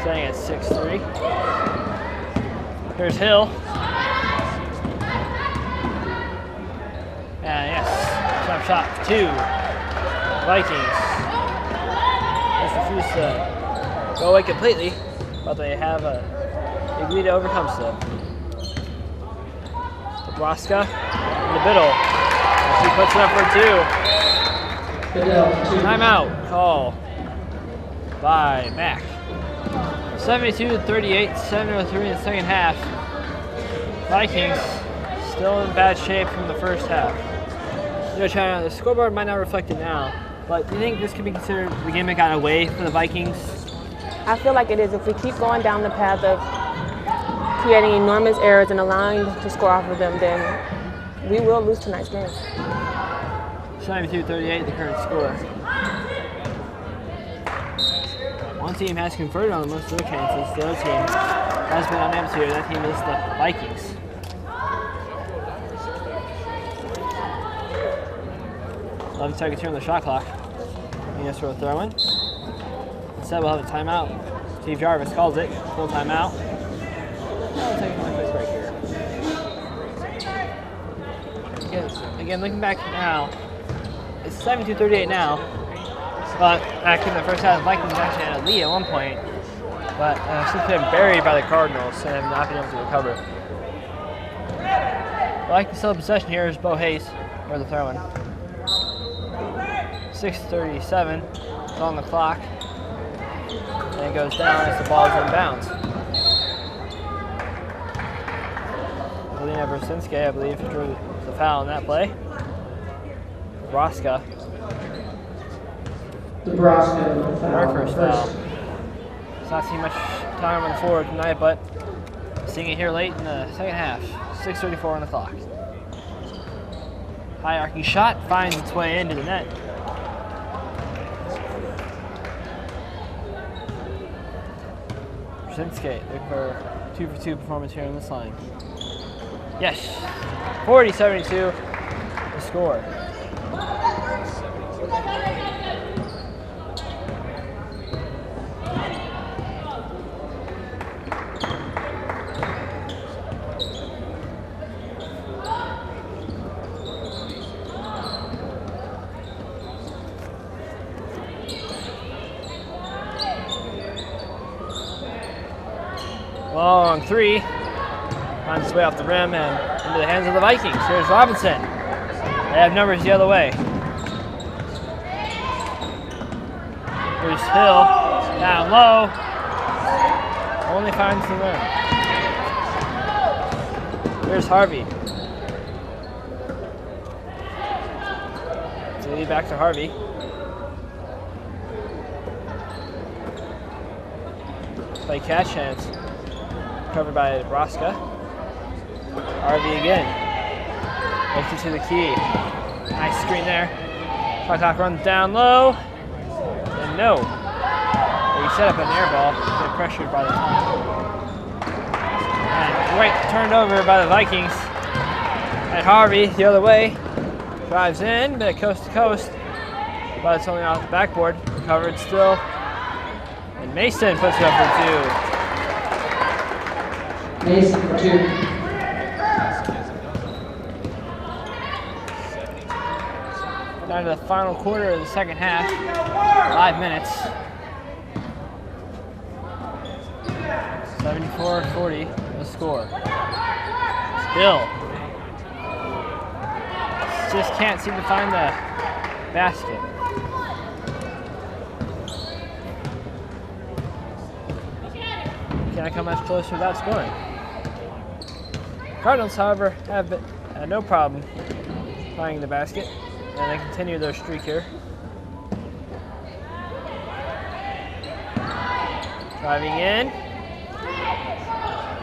Staying at 6'3". Here's Hill. And yes, jump shot for 2. Vikings just refuse to go away completely, but they have a big lead to overcome still. Nebraska in the middle. And she puts it up for 2. Timeout call by Mack. 72-38, 7:03 in the second half. Vikings still in bad shape from the first half. China, the scoreboard might not reflect it now, but do you think this could be considered the game that got away from the Vikings? I feel like it is. If we keep going down the path of creating enormous errors and allowing to score off of them, then we will lose tonight's game. 72-38, the current score. One team has converted on most of their chances. The other team has been unable to. That team is the Vikings. Eleven seconds here on the shot clock. Yes, for a throw-in. Instead, we'll have a timeout. Steve Jarvis calls it. Full timeout. I'll take a quick break here. Again, looking back now, it's 72-38 now. But back in the first half, the Vikings actually had a lead at one point. But since been buried by the Cardinals and have not been able to recover. The Vikings still in possession here is Bo Hayes for the throw-in. 6:37 is on the clock. And it goes down as the ball is inbounds. Alina Brzezinski, I believe, drew the foul in that play. Nebraska her first foul. It's not seeing much time on the floor tonight, but seeing it here late in the second half. 6:34 on the clock. High arcing shot finds its way into the net. Brzezinski looking for a 2-for-2 performance here on this line. Yes, 40-72 the score. Long three, finds its way off the rim and into the hands of the Vikings. Here's Robinson. They have numbers the other way. Here's Hill, down low, only finds the rim. Here's Harvey. So lead back to Harvey. Play catch hands. Covered by Nebraska. Harvey again. Makes it to the key. Nice screen there. Clock runs down low. And no. He set up an air ball. Get pressured by the time. And right turned over by the Vikings. And Harvey the other way. Drives in, but coast to coast. But it's only off the backboard. Covered still. And Mason puts it up for two. Mason for two. Down to the final quarter of the second half. 5 minutes. 74-40 the score. Still. Just can't seem to find the basket. Can't come much closer without scoring. Cardinals, however, have no problem finding the basket, and they continue their streak here. Driving in.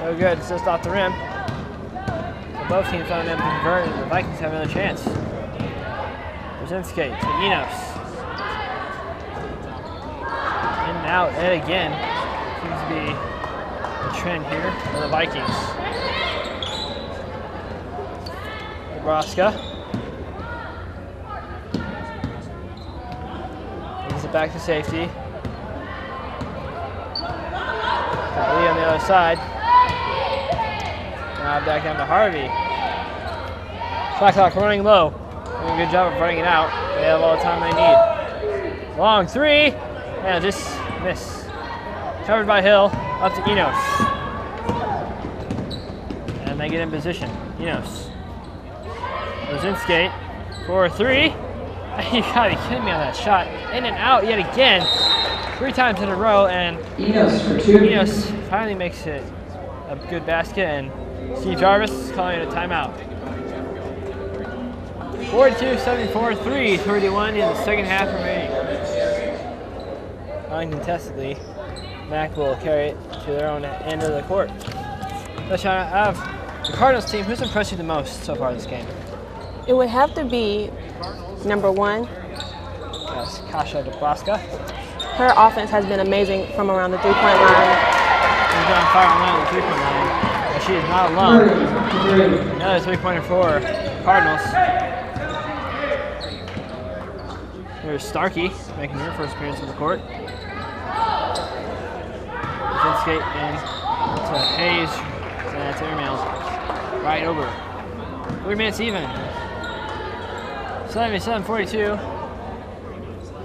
No good, it's just off the rim. So both teams don't have to convert, and the Vikings have another chance. Brzezinski to Enos. In and out, and again. Seems to be a trend here for the Vikings. Nebraska. Brings it back to safety. Got Lee on the other side. Now back down to Harvey. Shot clock running low. Doing a good job of running it out. They have all the time they need. Long three. And just miss. Covered by Hill. Up to Enos. And they get in position. Enos. Brzezinski for three. You gotta be kidding me on that shot. In and out yet again. 3 times in a row, and Enos for two. Enos finally makes it a good basket, and Steve Jarvis is calling it a timeout. 42-74, 3:31 in the second half remaining. Uncontestedly, Mac will carry it to their own end of the court. Let's have the Cardinals team. Who's impressed you the most so far this game? It would have to be number 1. That's Kasha Nebraska. Her offense has been amazing from around the 3-point line. She's on fire on the 3-point line, but she is not alone. Another 3-pointer for Cardinals. There's Starkey making her first appearance on the court. Skate in to Hayes, and that's Airmail right over. 3 minutes even. 77-42.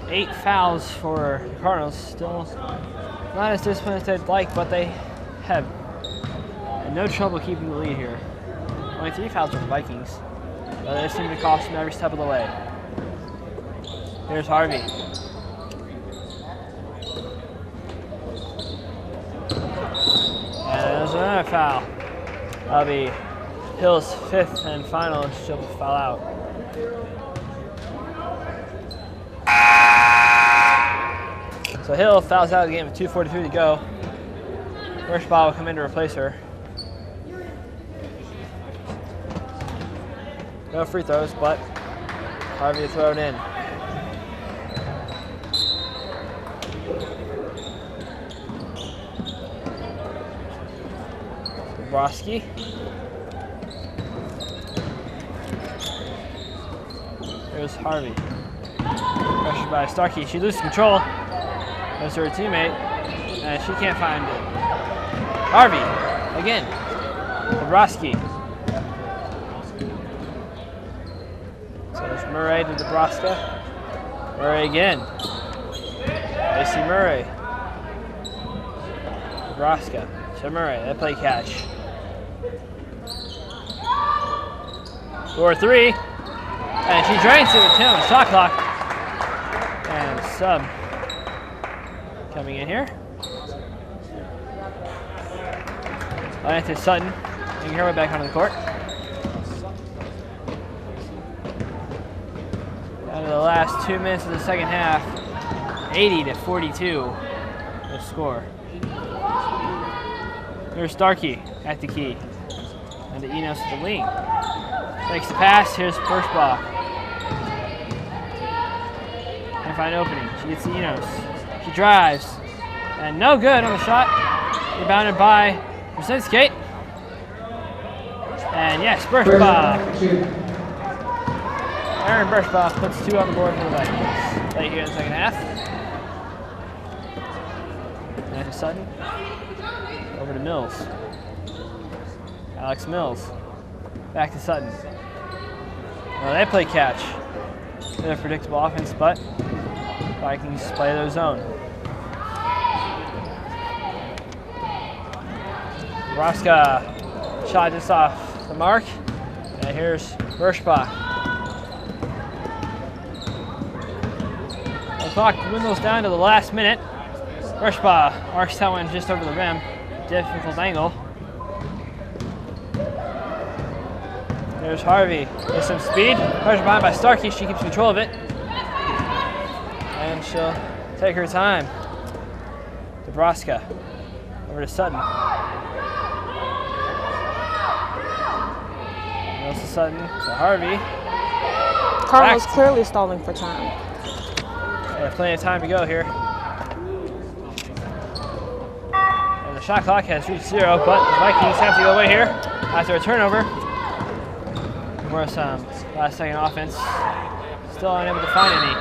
8 fouls for the Cardinals. Still not as disciplined as they'd like, but they have no trouble keeping the lead here. Only 3 fouls for the Vikings, but they seem to cost them every step of the way. Here's Harvey. And there's another foul. That'll be Hill's 5th and final. She'll foul out. So So Hill fouls out of the game with 2:43 to go. Birschbaugh will come in to replace her. No free throws, but Harvey to throw it in. Broski. There's Harvey. Pressured by Starkey. She loses control. Goes to her teammate, and she can't find it. Harvey, again. Broski. So there's Murray to Nebraska. Murray again. AC Murray. Nebraska. To Murray. That play catch. 4-3. And she drains it with 10 on the shot clock. And sub coming in here. Atlantis Sutton bringing her way back onto the court. Down to the last 2 minutes of the second half. 80-42 the score. Here's Starkey at the key. And to Enos at the wing. Makes the pass. Here's Birschbaugh. Can't find an opening. She gets to Enos. She drives. And no good on the shot. Rebounded by Brzezinski. And yes, Birschbaugh. Aaron Birschbaugh puts 2 on the board for the Vikings. Late here in the second half. Back to Sutton. Over to Mills. Alex Mills. Back to Sutton. Well, they play catch. Bit of predictable offense, but Vikings play their zone. Nebraska shot just off the mark. And here's Birschbaugh. The clock dwindles down to the last minute. Birschbaugh arcs that one just over the rim. Difficult angle. There's Harvey with some speed. Pressure behind by Starkey. She keeps control of it. And she'll take her time. Nebraska over to Sutton. Goes to Sutton to Harvey. Cardinals clearly stalling for time. They have plenty of time to go here. And the shot clock has reached 0, but the Vikings have to go away here after a turnover. More some last-second offense. Still unable to find any.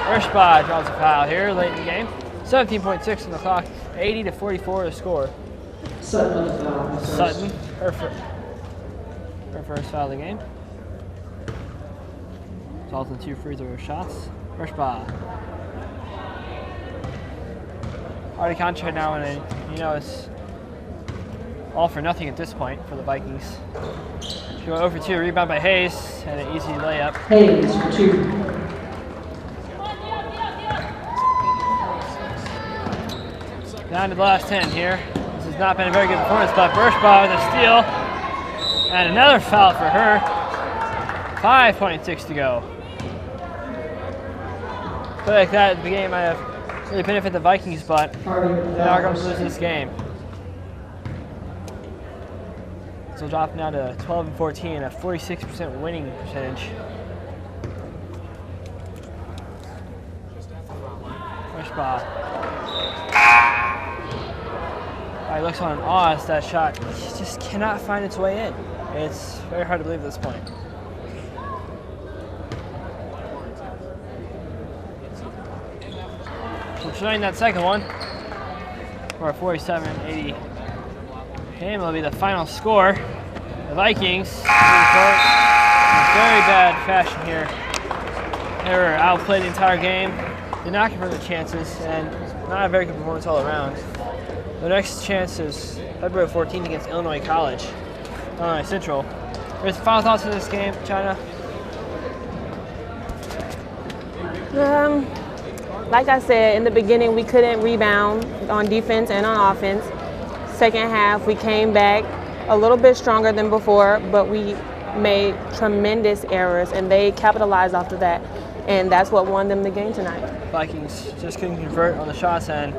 Birschbaugh draws a foul here late in the game. 17.6 on the clock. 80-44 the score. Sutton, her first foul of the game. Results in 2 free throw shots. Birschbaugh. Already contract now, and you know it's all for nothing at this point for the Vikings. She went over 2, rebound by Hayes, and an easy layup. Hayes for 2. Down to the last 10 here. This has not been a very good performance, but Birschbaugh with a steal. And another foul for her. 5.6 to go. I feel like that the game might have really benefited the Vikings, but they are going to lose this game. So dropping down to 12-14, a 46% winning percentage. Birschbaugh. He looks on Oz, that shot just cannot find its way in. It's very hard to believe at this point. So showing that second one for a 47-80 game will be the final score. The Vikings in very bad fashion here. They were outplayed the entire game, did not convert the chances, and not a very good performance all around. The next chance is February 14th against Illinois College, Illinois Central. There's final thoughts on this game, China? Like I said, in the beginning, we couldn't rebound on defense and on offense. Second half, we came back a little bit stronger than before, but we made tremendous errors, and they capitalized off of that. And that's what won them the game tonight. Vikings just couldn't convert on the shots and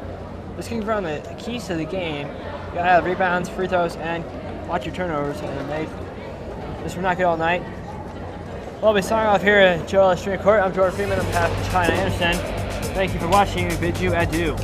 just couldn't convert on the keys to the game. You gotta have rebounds, free throws, and watch your turnovers, and they just were not good all night. Well, we'll be signing off here at Joel Street Court. I'm Jordan Freeman on behalf of China Anderson. Thank you for watching, and bid you adieu.